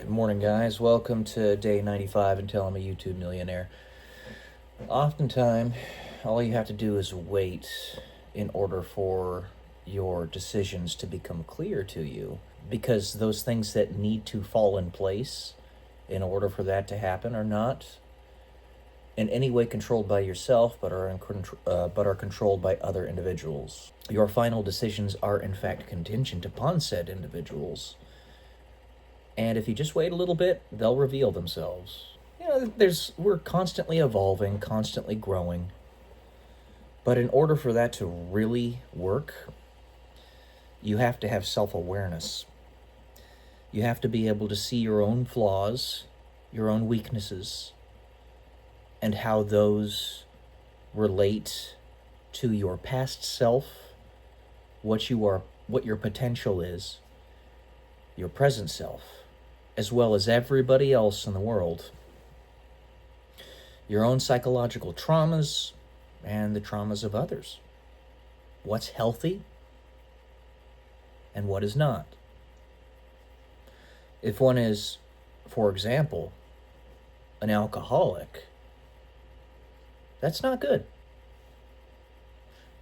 Good morning, guys. Welcome to day 95 until I'm a YouTube millionaire. Oftentimes, all you have to do is wait in order for your decisions to become clear to you, because those things that need to fall in place in order for that to happen are not in any way controlled by yourself, but are controlled by other individuals. Your final decisions are in fact contingent upon said individuals. And if you just wait a little bit, they'll reveal themselves. We're constantly evolving, constantly growing. But in order for that to really work, you have to have self-awareness. You have to be able to see your own flaws, your own weaknesses, and how those relate to your past self, what your potential is, your present self, as well as everybody else in the world. Your own psychological traumas and the traumas of others. What's healthy and what is not. If one is, for example, an alcoholic, that's not good.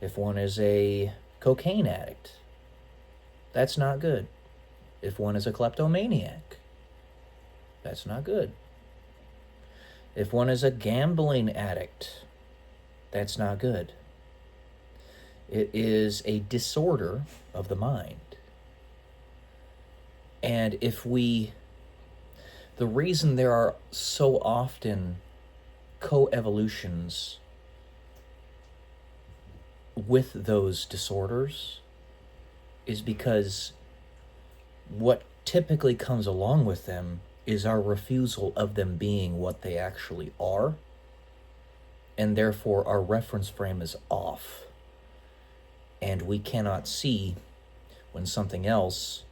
If one is a cocaine addict, that's not good. If one is a kleptomaniac, that's not good. If one is a gambling addict, that's not good. It is a disorder of the mind. And the reason there are so often coevolutions with those disorders is because what typically comes along with them is our refusal of them being what they actually are, and therefore our reference frame is off, and we cannot see when something else,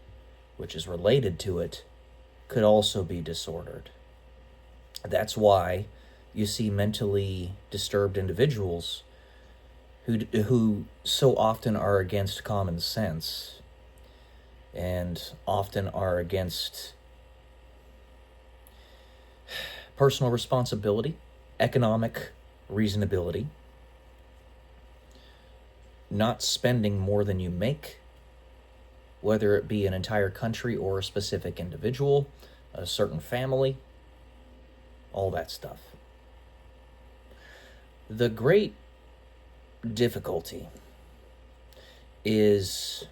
which is related to it, could also be disordered. That's why you see mentally disturbed individuals who so often are against common sense and often are against personal responsibility, economic reasonability, not spending more than you make, whether it be an entire country or a specific individual, a certain family, all that stuff. The great difficulty is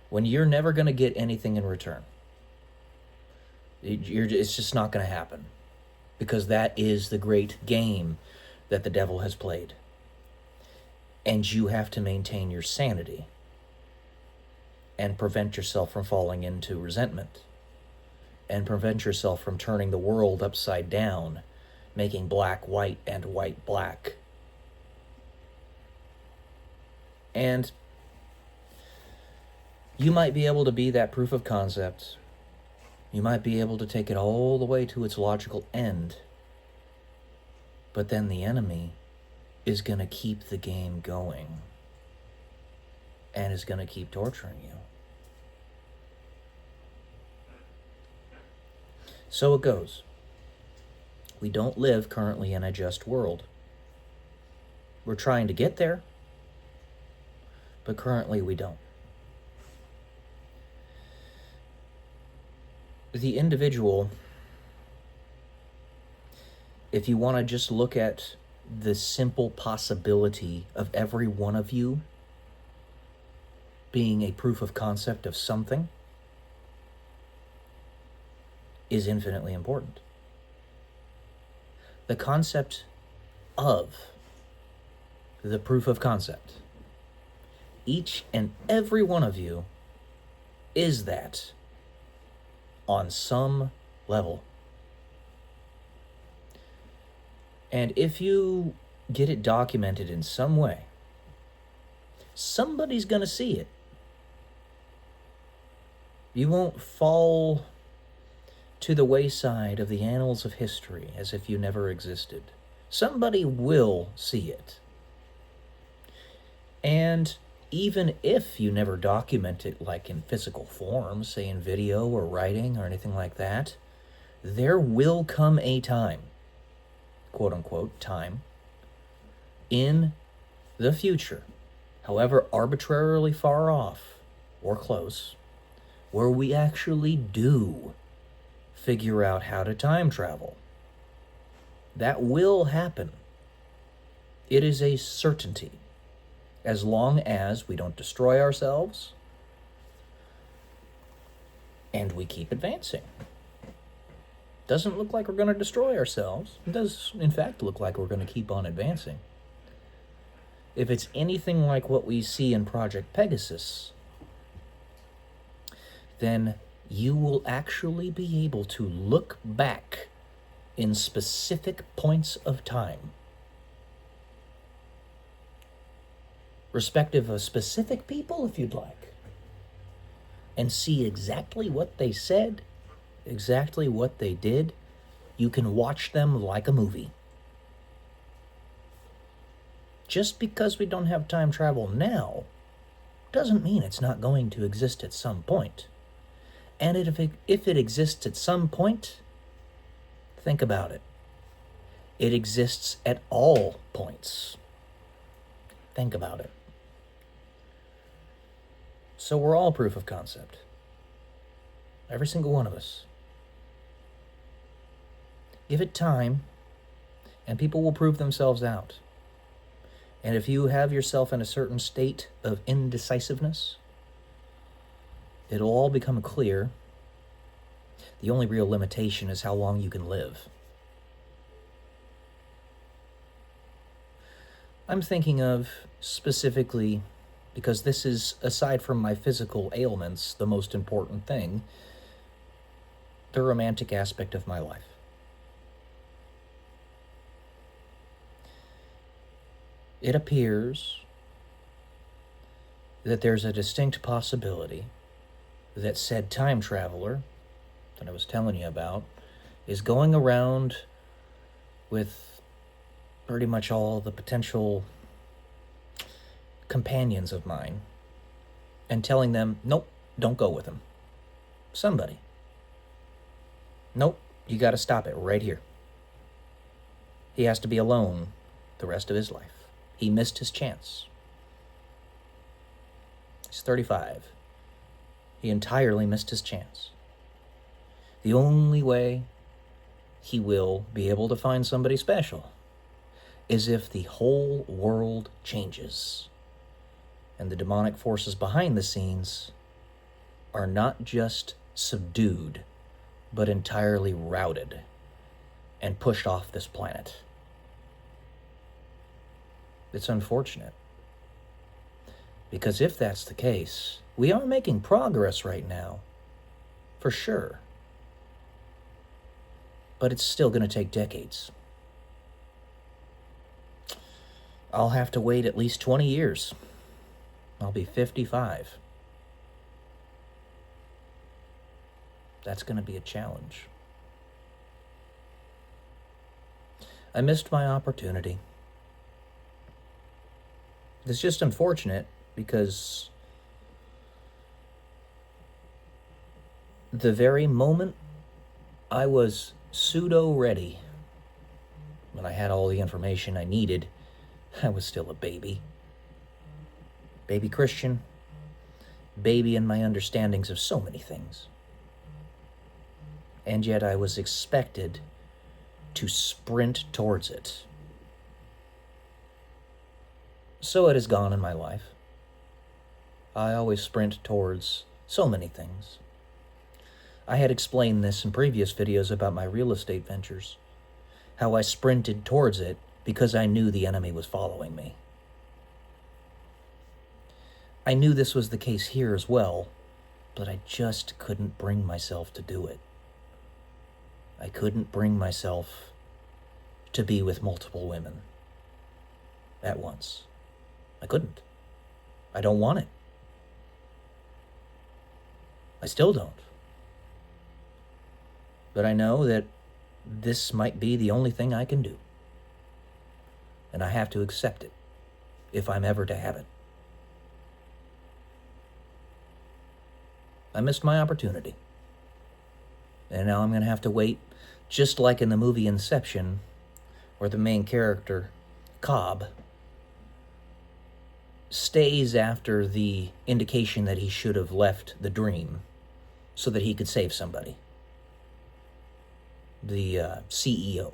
when you're never going to get anything in return. It's just not going to happen, because that is the great game that the devil has played. And you have to maintain your sanity and prevent yourself from falling into resentment, and prevent yourself from turning the world upside down, making black white and white black. And you might be able to be that proof of concept. You might be able to take it all the way to its logical end. But then the enemy is going to keep the game going and is going to keep torturing you. So it goes. We don't live currently in a just world. We're trying to get there, but currently we don't. The individual, if you want to just look at the simple possibility of every one of you being a proof of concept of something, is infinitely important. The concept of the proof of concept. Each and every one of you is that on some level. And if you get it documented in some way, somebody's going to see it. You won't fall to the wayside of the annals of history as if you never existed. Somebody will see it. And even if you never document it like in physical form, say in video or writing or anything like that, There will come a time, quote unquote, time, in the future, however arbitrarily far off or close, where we actually do figure out how to time travel. That will happen. It is a certainty, as long as we don't destroy ourselves and we keep advancing. Doesn't look like we're going to destroy ourselves. It does, in fact, look like we're going to keep on advancing. If it's anything like what we see in Project Pegasus, then you will actually be able to look back in specific points of time, respective of specific people, if you'd like, and see exactly what they said, exactly what they did. You can watch them like a movie. Just because we don't have time travel now doesn't mean it's not going to exist at some point. And if it exists at some point, think about it. It exists at all points. Think about it. So we're all proof of concept. Every single one of us. Give it time, and people will prove themselves out. And if you have yourself in a certain state of indecisiveness, it'll all become clear. The only real limitation is how long you can live. I'm thinking of specifically, because this is, aside from my physical ailments, the most important thing, the romantic aspect of my life. It appears that there's a distinct possibility that said time traveler that I was telling you about is going around with pretty much all the potential companions of mine and telling them, nope, don't go with him. Somebody. Nope, you got to stop it right here. He has to be alone the rest of his life. He missed his chance. He's 35. He entirely missed his chance. The only way he will be able to find somebody special is if the whole world changes and the demonic forces behind the scenes are not just subdued, but entirely routed and pushed off this planet. It's unfortunate. Because if that's the case, we are making progress right now, for sure. But it's still going to take decades. I'll have to wait at least 20 years. I'll be 55. That's going to be a challenge. I missed my opportunity. It's just unfortunate because the very moment I was pseudo-ready, when I had all the information I needed, I was still a baby. Baby Christian. Baby in my understandings of so many things. And yet I was expected to sprint towards it. So it has gone in my life. I always sprint towards so many things. I had explained this in previous videos about my real estate ventures, how I sprinted towards it because I knew the enemy was following me. I knew this was the case here as well, but I just couldn't bring myself to do it. I couldn't bring myself to be with multiple women at once. I couldn't. I don't want it. I still don't. But I know that this might be the only thing I can do. And I have to accept it if I'm ever to have it. I missed my opportunity. And now I'm going to have to wait, just like in the movie Inception, where the main character, Cobb, stays after the indication that he should have left the dream so that he could save somebody. The CEO.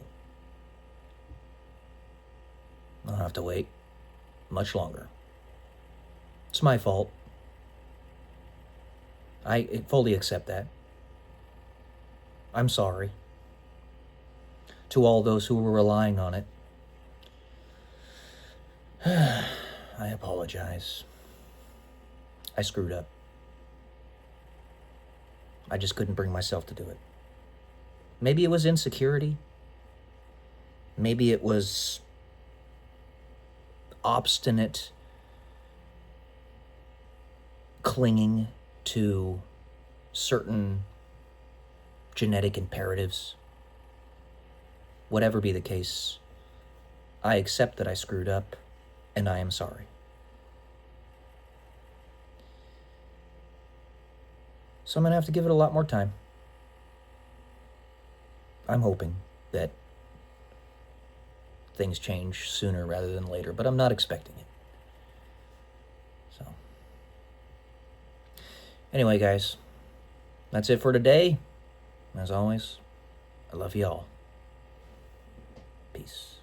I'll have to wait much longer. It's my fault. I fully accept that. I'm sorry to all those who were relying on it. I apologize. I screwed up. I just couldn't bring myself to do it. Maybe it was insecurity. Maybe it was obstinate clinging to certain genetic imperatives. Whatever be the case, I accept that I screwed up, and I am sorry. So I'm going to have to give it a lot more time. I'm hoping that things change sooner rather than later, but I'm not expecting it. So, anyway, guys, that's it for today. As always, I love y'all. Peace.